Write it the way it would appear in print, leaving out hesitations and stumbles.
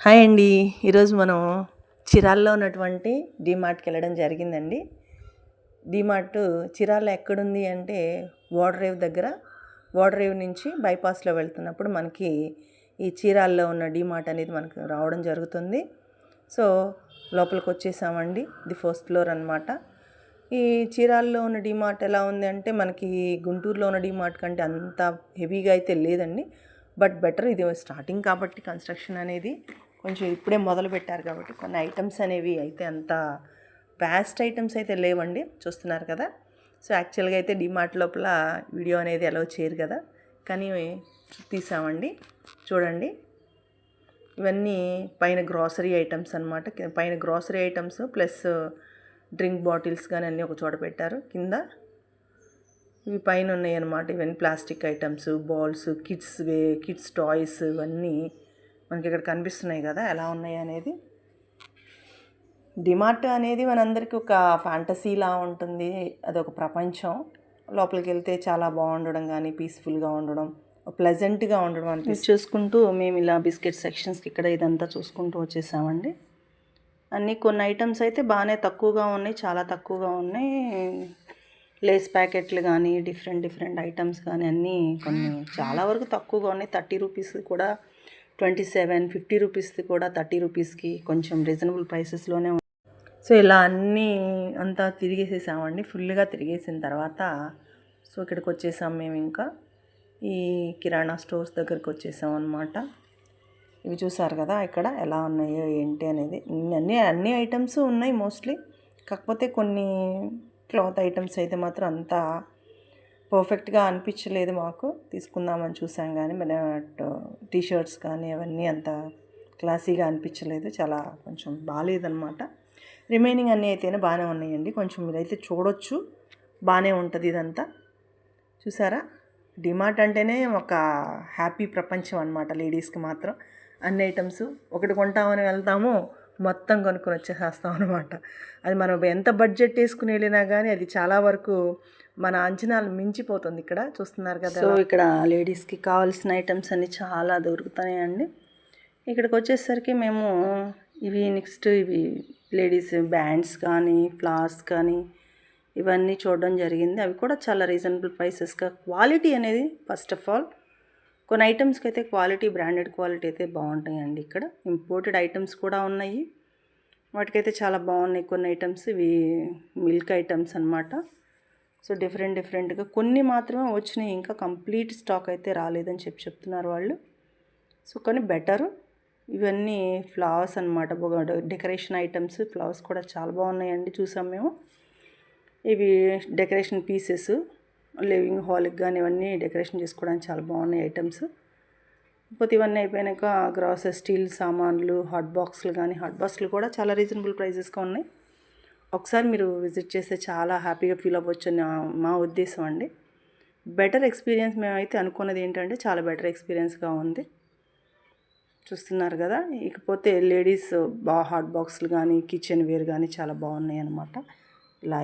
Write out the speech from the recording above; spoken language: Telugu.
హాయ్ అండి. ఈరోజు మనం చిరాల్లో ఉన్నటువంటి డీమార్ట్కి వెళ్ళడం జరిగిందండి. డీమార్ట్ చిరాల్లో ఎక్కడుంది అంటే ఓడరేవు దగ్గర. ఓడరేవు నుంచి బైపాస్లో వెళ్తున్నప్పుడు మనకి ఈ చీరాల్లో ఉన్న డీమార్ట్ అనేది మనకు రావడం జరుగుతుంది. సో లోపలికి వచ్చేసామండి. ది ఫస్ట్ ఫ్లోర్ అనమాట. ఈ చీరాల్లో ఉన్న డీమార్ట్ ఎలా ఉంది అంటే మనకి గుంటూరులో ఉన్న డీమార్ట్ కంటే అంత హెవీగా అయితే లేదండి. బట్ బెటర్, ఇది స్టార్టింగ్ కాబట్టి కన్స్ట్రక్షన్ అనేది కొంచెం ఇప్పుడే మొదలు పెట్టారు కాబట్టి కొన్ని ఐటమ్స్ అనేవి అయితే అంత వ్యాస్ట్ ఐటమ్స్ అయితే లేవండి. చూస్తున్నారు కదా. సో యాక్చువల్గా అయితే డిమార్ట్ లోపల వీడియో అనేది అలౌ చేయరు కదా, కానీ తీసామండి. చూడండి, ఇవన్నీ పైన గ్రాసరీ ఐటమ్స్ అనమాట. పైన grocery items plus drink bottles కానీ అన్నీ ఒక చోట పెట్టారు. కింద ఇవి పైన ఉన్నాయి అన్నమాట. ఇవన్నీ plastic items, balls, kids toys ఇవన్నీ మనకి ఇక్కడ కనిపిస్తున్నాయి కదా ఎలా ఉన్నాయి అనేది. డిమార్ట్ అనేది మనందరికీ ఒక ఫ్యాంటసీలా ఉంటుంది. అదొక ప్రపంచం. లోపలికి వెళ్తే చాలా బాగుండడం కానీ, పీస్ఫుల్గా ఉండడం, ప్లెజెంట్గా ఉండడం అనిపిస్తుంది. చూసుకుంటూ మేము ఇలా బిస్కెట్ సెక్షన్స్కి ఇక్కడ ఇదంతా చూసుకుంటూ వచ్చేసామండి. అన్నీ కొన్ని ఐటమ్స్ అయితే బాగానే తక్కువగా ఉన్నాయి, చాలా తక్కువగా ఉన్నాయి. లేస్ ప్యాకెట్లు కానీ డిఫరెంట్ ఐటమ్స్ కానీ అన్నీ కొన్ని చాలా వరకు తక్కువగా ఉన్నాయి. 30 రూపీస్ కూడా 27, 50 రూపీస్ది కూడా 30 రూపీస్కి కొంచెం రీజనబుల్ ప్రైసెస్లోనే ఉంది. సో ఇలా అన్నీ అంతా తిరిగేసేసామండి. ఫుల్గా తిరిగేసిన తర్వాత సో ఇక్కడికి వచ్చేసాం మేము. ఇంకా ఈ కిరాణా స్టోర్స్ దగ్గరికి వచ్చేసాం అనమాట. ఇవి చూసారు కదా ఇక్కడ ఎలా ఉన్నాయో ఏంటి అనేది. అన్ని ఐటమ్స్ ఉన్నాయి మోస్ట్లీ. కాకపోతే కొన్ని క్లాత్ ఐటమ్స్ అయితే మాత్రం అంతా పర్ఫెక్ట్గా అనిపించలేదు మాకు. తీసుకుందామని చూసాం కానీ టీషర్ట్స్ కానీ అవన్నీ అంత క్లాసీగా అనిపించలేదు. చాలా కొంచెం బాగాలేదన్నమాట. రిమైనింగ్ అన్నీ అయితేనే బాగానే ఉన్నాయండి. కొంచెం మీరైతే చూడొచ్చు, బాగానే ఉంటుంది ఇదంతా. చూసారా, డిమార్ట్ అంటేనే ఒక హ్యాపీ ప్రపంచం అనమాట. లేడీస్కి మాత్రం అన్ని ఐటమ్స్ ఒకటి కొంటామని వెళ్తాము, మొత్తం కొనుక్కొని వచ్చేసేస్తాం అనమాట. అది మనం ఎంత బడ్జెట్ వేసుకుని వెళ్ళినా కానీ అది చాలా వరకు మన అంచనాలు మించిపోతుంది. ఇక్కడ చూస్తున్నారు కదా. సో ఇక్కడ లేడీస్కి కావాల్సిన ఐటమ్స్ అన్నీ చాలా దొరుకుతాయండి. ఇక్కడికి వచ్చేసరికి మేము ఇవి లేడీస్ బ్యాండ్స్ కానీ ఫ్లవర్స్ కానీ ఇవన్నీ చూడడం జరిగింది. అవి కూడా చాలా రీజనబుల్ ప్రైసెస్గా, క్వాలిటీ అనేది ఫస్ట్ ఆఫ్ ఆల్ కొన్ని ఐటమ్స్కి అయితే క్వాలిటీ, బ్రాండెడ్ క్వాలిటీ అయితే బాగుంటాయండి. ఇక్కడ ఇంపోర్టెడ్ ఐటమ్స్ కూడా ఉన్నాయి, వాటికైతే చాలా బాగున్నాయి. కొన్ని ఐటమ్స్ ఇవి మిల్క్ ఐటమ్స్ అనమాట. సో డిఫరెంట్గా కొన్ని మాత్రమే వచ్చినాయి, ఇంకా కంప్లీట్ స్టాక్ అయితే రాలేదని చెప్తున్నారు వాళ్ళు. సో కానీ బెటరు. ఇవన్నీ ఫ్లవర్స్ అనమాట, డెకరేషన్ ఐటమ్స్. ఫ్లవర్స్ కూడా చాలా బాగున్నాయండి, చూసాం మేము. ఇవి డెకరేషన్ పీసెస్, లివింగ్ హాల్కి కానీ ఇవన్నీ డెకరేషన్ చేసుకోవడానికి చాలా బాగున్నాయి ఐటమ్స్. కాకపోతే ఇవన్నీ అయిపోయాక గ్రాసరీ, స్టీల్ సామాన్లు, హాట్ బాక్స్లు కూడా చాలా రీజనబుల్ ప్రైజెస్గా ఉన్నాయి. ఒకసారి మీరు విజిట్ చేస్తే చాలా హ్యాపీగా ఫీల్ అవ్వచ్చు అని మా ఉద్దేశం అండి. బెటర్ ఎక్స్పీరియన్స్ మేమైతే అనుకున్నది ఏంటంటే చాలా బెటర్ ఎక్స్పీరియన్స్గా ఉంది. చూస్తున్నారు కదా. ఇకపోతే లేడీస్ హాట్ బాక్స్లు కానీ కిచెన్ వేర్ కానీ చాలా బాగున్నాయి అన్నమాట. ఇలా